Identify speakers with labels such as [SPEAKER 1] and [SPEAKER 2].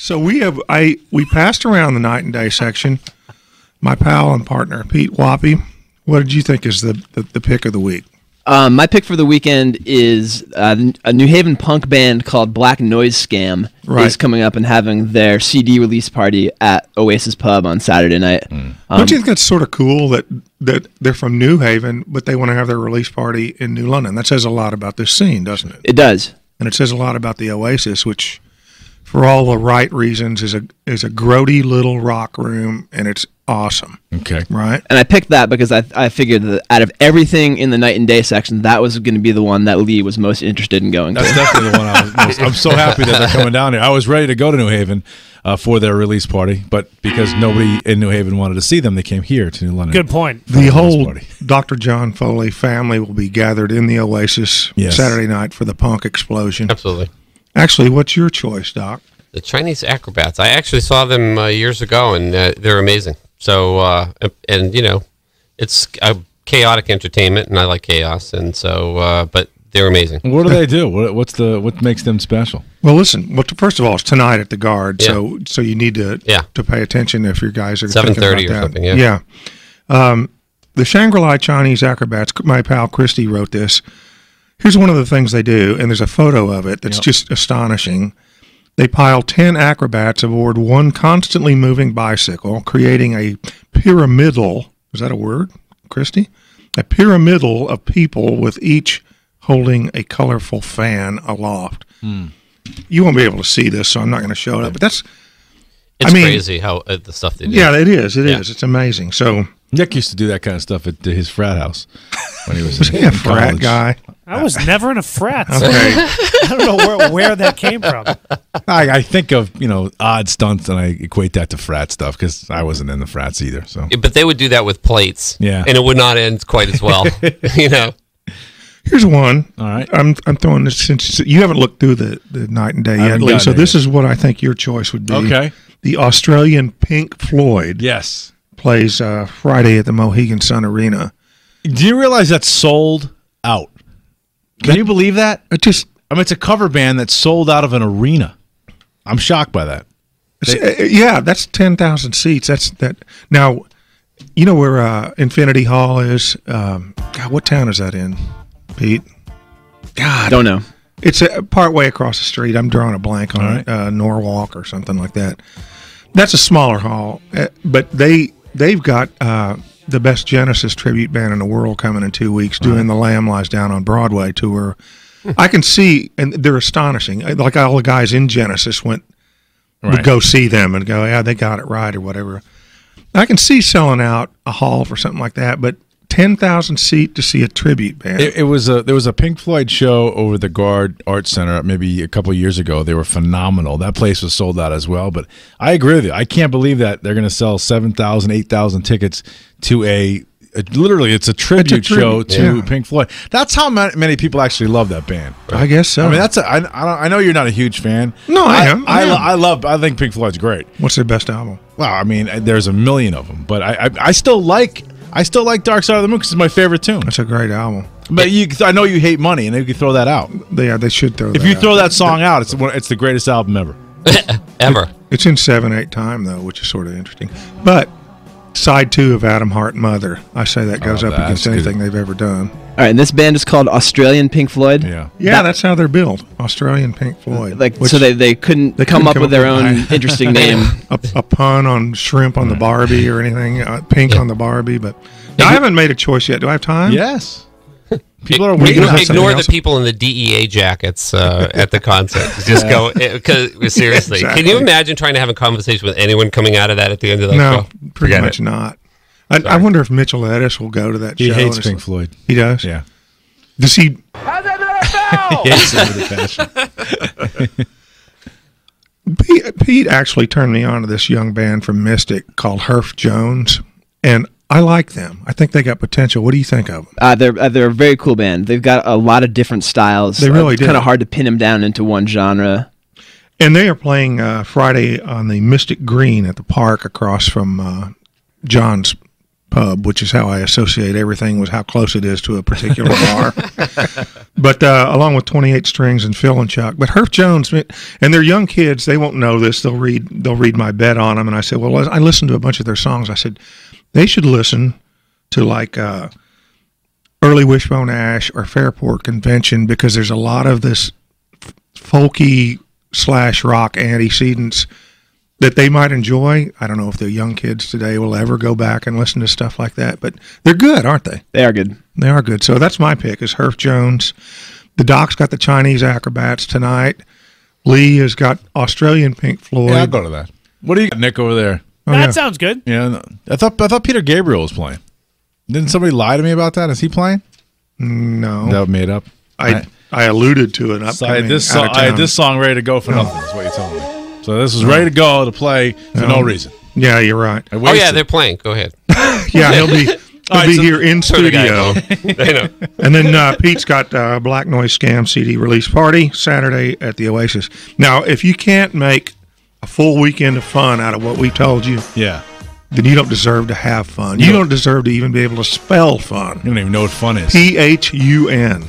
[SPEAKER 1] So we passed around the night and day section. My pal and partner, Pete Whoppy, what did you think is the pick of the week?
[SPEAKER 2] My pick for the weekend is a New Haven punk band called Black Noise Scam is coming up and having their CD release party at Oasis Pub on Saturday night.
[SPEAKER 1] Don't you think that's sort of cool that they're from New Haven, but they want to have their release party in New London? That says a lot about this scene, doesn't it?
[SPEAKER 2] It does.
[SPEAKER 1] And it says a lot about the Oasis, which, for all the right reasons, is a grody little rock room, and it's awesome.
[SPEAKER 3] Okay.
[SPEAKER 1] Right?
[SPEAKER 2] And I picked that because I figured that out of everything in the night and day section, that was going to be the one that Lee was most interested in going to.
[SPEAKER 3] That's definitely the one I'm so happy that they're coming down here. I was ready to go to New Haven for their release party, but because nobody in New Haven wanted to see them, they came here to New London.
[SPEAKER 4] Good point.
[SPEAKER 1] The whole Dr. John Foley family will be gathered in the Oasis Saturday night for the punk explosion.
[SPEAKER 5] Absolutely.
[SPEAKER 1] Actually, what's your choice, Doc?
[SPEAKER 5] The Chinese Acrobats. I actually saw them years ago, and they're amazing. So, and you know, it's a chaotic entertainment, and I like chaos, and so, but they're amazing.
[SPEAKER 3] What do they do? What makes them special?
[SPEAKER 1] Well, listen. Well, first of all, it's tonight at the Guard, so you need to pay attention if your guys are
[SPEAKER 5] 7:30 or something.
[SPEAKER 1] Yeah. The Shangri-La Chinese Acrobats. My pal Christy wrote this. Here's one of the things they do, and there's a photo of it that's just astonishing. They pile 10 acrobats aboard one constantly moving bicycle, creating a pyramidal, is that a word, Christy? A pyramidal of people with each holding a colorful fan aloft. You won't be able to see this, so I'm not going to show it up. But it's
[SPEAKER 5] crazy how the stuff they do.
[SPEAKER 1] Yeah, it is. It is. It's amazing. So
[SPEAKER 3] Nick used to do that kind of stuff at his frat house when he was
[SPEAKER 1] he a frat guy?
[SPEAKER 4] I was never in a frat. So
[SPEAKER 1] Okay.
[SPEAKER 4] I don't know where that came from.
[SPEAKER 3] I think of odd stunts and I equate that to frat stuff because I wasn't in the frats either. So,
[SPEAKER 5] But they would do that with plates, and it would not end quite as well.
[SPEAKER 1] Here's one.
[SPEAKER 3] All right.
[SPEAKER 1] I'm throwing this since you haven't looked through the night and day yet, Lee. So this is what I think your choice would be.
[SPEAKER 3] Okay.
[SPEAKER 1] The Australian Pink Floyd.
[SPEAKER 3] Yes.
[SPEAKER 1] Plays Friday at the Mohegan Sun Arena.
[SPEAKER 3] Do you realize that's sold out? Can you believe that?
[SPEAKER 1] It's
[SPEAKER 3] a cover band that's sold out of an arena. I'm shocked by that.
[SPEAKER 1] That's 10,000 seats. That's that. Now, you know where Infinity Hall is? God, what town is that in, Pete? God,
[SPEAKER 2] don't know.
[SPEAKER 1] It's part way across the street. I'm drawing a blank on it. Norwalk or something like that. That's a smaller hall, but they've got the best Genesis tribute band in the world coming in 2 weeks, doing the Lamb Lies Down on Broadway tour. I can see, and they're astonishing. Like all the guys in Genesis would go see them and go, yeah, they got it right or whatever. I can see selling out a hall for something like that, but 10,000 seat to see a tribute band.
[SPEAKER 3] There was a Pink Floyd show over the Guard Arts Center maybe a couple of years ago. They were phenomenal. That place was sold out as well. But I agree with you. I can't believe that they're going to sell 7,000, 8,000 tickets to literally it's a tribute show to Pink Floyd. That's how many people actually love that band.
[SPEAKER 1] I guess so.
[SPEAKER 3] I mean, I know you're not a huge fan.
[SPEAKER 1] No, I am.
[SPEAKER 3] I think Pink Floyd's great.
[SPEAKER 1] What's their best album?
[SPEAKER 3] Well, I mean, there's a million of them, but I still like Dark Side of the Moon because it's my favorite tune.
[SPEAKER 1] That's a great album.
[SPEAKER 3] But I know you hate Money, and they could throw that out.
[SPEAKER 1] Yeah, they should throw that out.
[SPEAKER 3] If you throw that song out, it's the greatest album ever.
[SPEAKER 5] Ever.
[SPEAKER 1] It's in 7/8 time, though, which is sort of interesting. But side 2 of Adam Hart Mother, I say that goes up against anything they've ever done.
[SPEAKER 2] All right, and this band is called Australian Pink Floyd.
[SPEAKER 1] Yeah, that's how they're built. Australian Pink Floyd.
[SPEAKER 2] So they couldn't come up with their own interesting name.
[SPEAKER 1] A pun on shrimp on the Barbie or anything. Pink on the Barbie, but I haven't made a choice yet. Do I have time?
[SPEAKER 3] Yes. People are waiting.
[SPEAKER 5] Ignore the people in the DEA jackets at the concert. Just go, because seriously, can you imagine trying to have a conversation with anyone coming out of that at the end of that show?
[SPEAKER 1] No, pretty much not. I wonder if Mitchell Edis will go to that show.
[SPEAKER 3] He hates Pink Floyd.
[SPEAKER 1] He does?
[SPEAKER 3] Yeah.
[SPEAKER 1] Does he?
[SPEAKER 6] How's that
[SPEAKER 3] He hates it with a passion.
[SPEAKER 1] Pete actually turned me on to this young band from Mystic called Herff Jones, and I like them. I think they got potential. What do you think of them?
[SPEAKER 2] They're a very cool band. They've got a lot of different styles.
[SPEAKER 1] They really do.
[SPEAKER 2] It's kind of hard to pin them down into one genre.
[SPEAKER 1] And they are playing Friday on the Mystic Green at the park across from John's pub, which is how I associate everything with how close it is to a particular bar. But along with 28 Strings and Phil and Chuck. But Herff Jones, and they're young kids, they won't know this. They'll read my bet on them. And I said, well, I listened to a bunch of their songs. I said, they should listen to like Early Wishbone Ash or Fairport Convention, because there's a lot of this folky / rock antecedents that they might enjoy. I don't know if the young kids today will ever go back and listen to stuff like that, but they're good, aren't they?
[SPEAKER 2] They are good.
[SPEAKER 1] They are good. So that's my pick, is Herff Jones. The Doc's got the Chinese Acrobats tonight. Lee has got Australian Pink Floyd.
[SPEAKER 3] Yeah, I'll go to that. What do you got, Nick, over there?
[SPEAKER 4] That sounds good.
[SPEAKER 3] Yeah, I thought Peter Gabriel was playing. Didn't somebody lie to me about that? Is he playing?
[SPEAKER 1] No.
[SPEAKER 3] That was made up.
[SPEAKER 1] I alluded to an upcoming
[SPEAKER 3] I had this song ready to go for nothing, is what you're telling me. So this was ready to go to play for no reason.
[SPEAKER 1] Yeah, you're right.
[SPEAKER 5] Oh, yeah, they're playing. Go ahead.
[SPEAKER 1] Yeah, he'll be here in studio.
[SPEAKER 5] I know.
[SPEAKER 1] And then Pete's got Black Noise Scam CD release party Saturday at the Oasis. Now, if you can't make a full weekend of fun out of what we told you, then you don't deserve to have fun. You don't deserve to even be able to spell fun.
[SPEAKER 3] You don't even know what fun is.
[SPEAKER 1] PHUN.